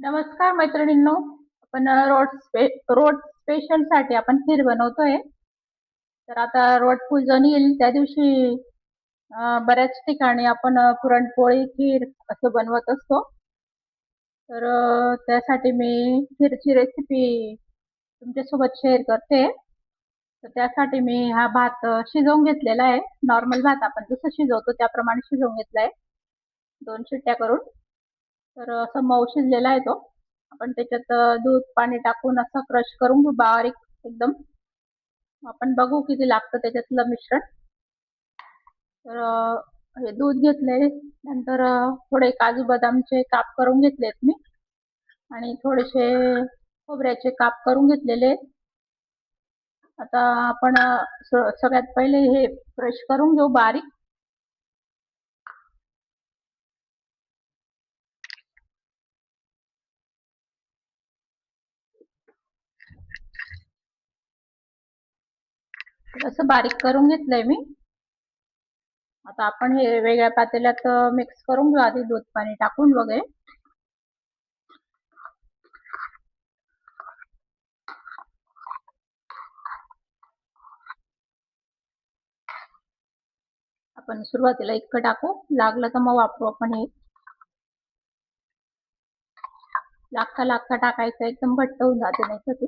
नमस्कार मैत्रिणींनो. आपण रोड स्पेशल साठी आपण खीर बनवतोय. तर आता रोड पूजन येईल त्या दिवशी बऱ्याच ठिकाणी आपण पुरणपोळी खीर असं बनवत असतो. तर त्यासाठी मी खीरची रेसिपी तुमच्यासोबत शेअर करते. तर त्यासाठी मी हा भात शिजवून घेतलेला आहे. नॉर्मल भात आपण जसं शिजवतो त्याप्रमाणे शिजवून घेतलाय 2 शिट्ट्या करून. तर असं मऊ शिजलेला आहे तो. आपण त्याच्यात दूध पाणी टाकून असं क्रश करून घेऊ बारीक एकदम. आपण बघू किती लागतं त्याच्यातलं मिश्रण. तर हे दूध घेतले, नंतर थोडे काजू बदामचे काप करून घेतलेत मी आणि थोडेसे खोबऱ्याचे काप करून घेतलेले. आता आपण सगळ्यात पहिले हे क्रश करून घेऊ बारीक. असं बारीक करून घेतलंय मी. आता आपण हे वेगळ्या पातेल्यात मिक्स करून घेऊ आधी दूध पाणी टाकून वगैरे. आपण सुरुवातीला इतकं टाकू, लागलं तर मग वापरू आपण हे. लागता लागता टाकायचं, एकदम घट्ट होऊन जाते नाही तर ते.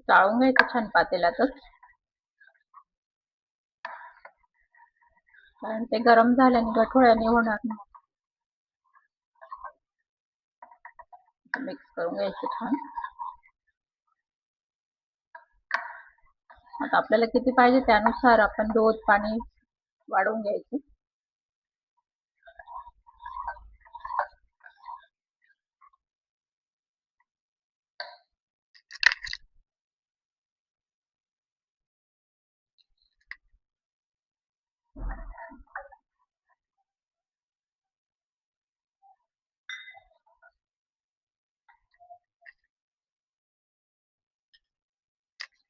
चाळून घ्यायचं छान पातेल्यातच, कारण ते गरम झाल्याने गठोळ्याने होणार नाही. मिक्स करून घ्यायचं छान. आता आपल्याला किती पाहिजे त्यानुसार आपण दूध पाणी वाढवून घ्यायचं.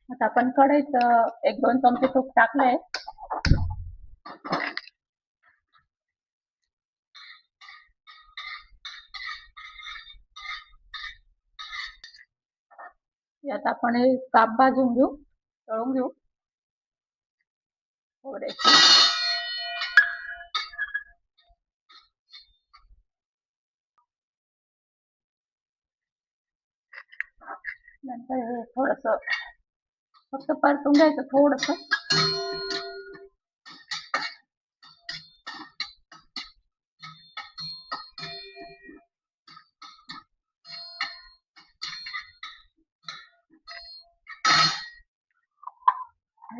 आता आपण कढईत 1-2 चमचे तूप टाकलंय. यात आपण हे काप भाजून घेऊ, तळून घेऊ खोबऱ्याचे. नंतर हे थोडस फक्त परतून घ्यायचं थोडस.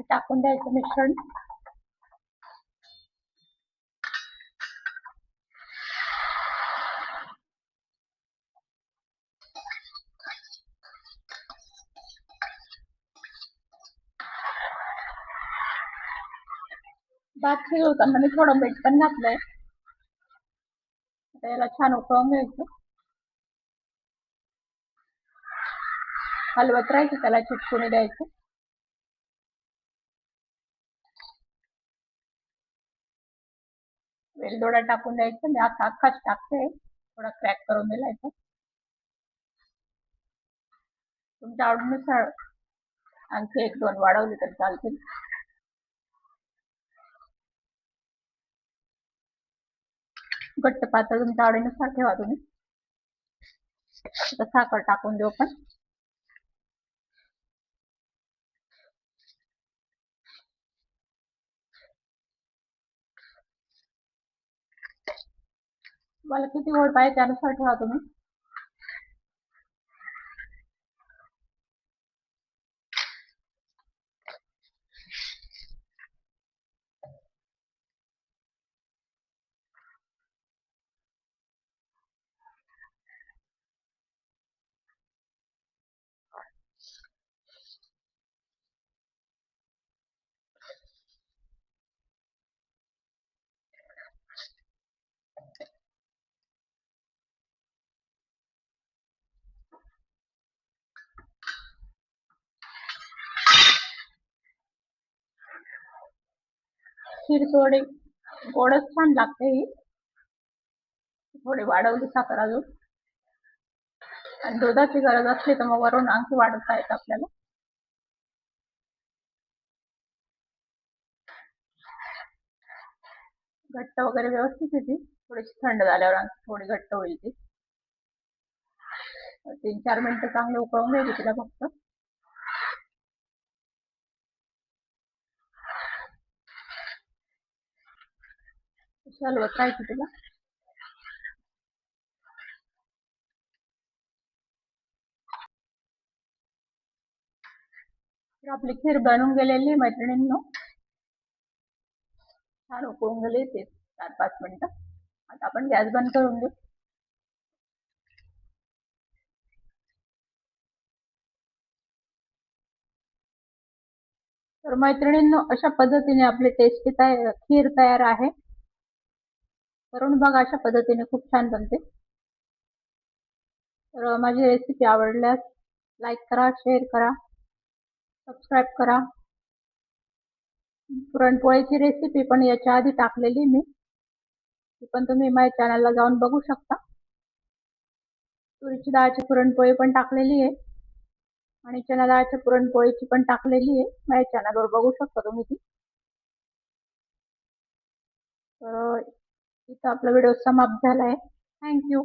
टाकून द्यायचं मिश्रण. भात शिजवताना मी थोडं मीठ पण घातलंय. आता याला छान उकळून घ्यायचं, हलवत राहायचं, त्याला चिटकून द्यायचं. वेलदोडा टाकून द्यायचं, मी आता अख्खाच टाकते, थोडा क्रॅक करून दिलायचं. तुमच्या आवडीनुसार आणखी 1-2 वाढवले तर चालतील. घट्ट पातळ तुमच्या आवडीनुसार ठेवा तुम्ही. आता साखर टाकून देऊ पण. मला किती गोड पाहिजे त्यानुसार ठेवा तुम्ही. खीर थोडी गोडच छान लागते ही. थोडी वाढवली साखर अजून, आणि दुधाची गरज असली तर मग वरून आणखी वाढवता येतं आपल्याला. घट्ट वगैरे व्यवस्थित येते. थोडीशी थंड झाल्यावर आणखी थोडी घट्ट होईल ती. 3-4 मिनिटं चांगले उकळून घ्यायची तिला फक्त. हलवत राहायची तिला. तर आपली खीर बनून गेलेली मैत्रिणींनो. छान उकळून गेली ते 4-5 मिनिटं. आता आपण गॅस बंद करून घेऊ. तर मैत्रिणींनो, अशा पद्धतीने आपली टेस्टी खीर तयार आहे. करून बघा, अशा पद्धतीने खूप छान बनते. तर माझी रेसिपी आवडल्यास लाईक करा, शेअर करा, सबस्क्राईब करा. पुरणपोळीची रेसिपी पण याच्या आधी टाकलेली मी, ती पण तुम्ही माझ्या चॅनलला जाऊन बघू शकता. तुरीची डाळची पुरणपोळी पण टाकलेली आहे, आणि चणा डाळच्या पुरणपोळीची पण टाकलेली आहे. माझ्या चॅनलवर बघू शकता तुम्ही ती. तर इथं आपला व्हिडिओ समाप्त झाला आहे. थँक्यू.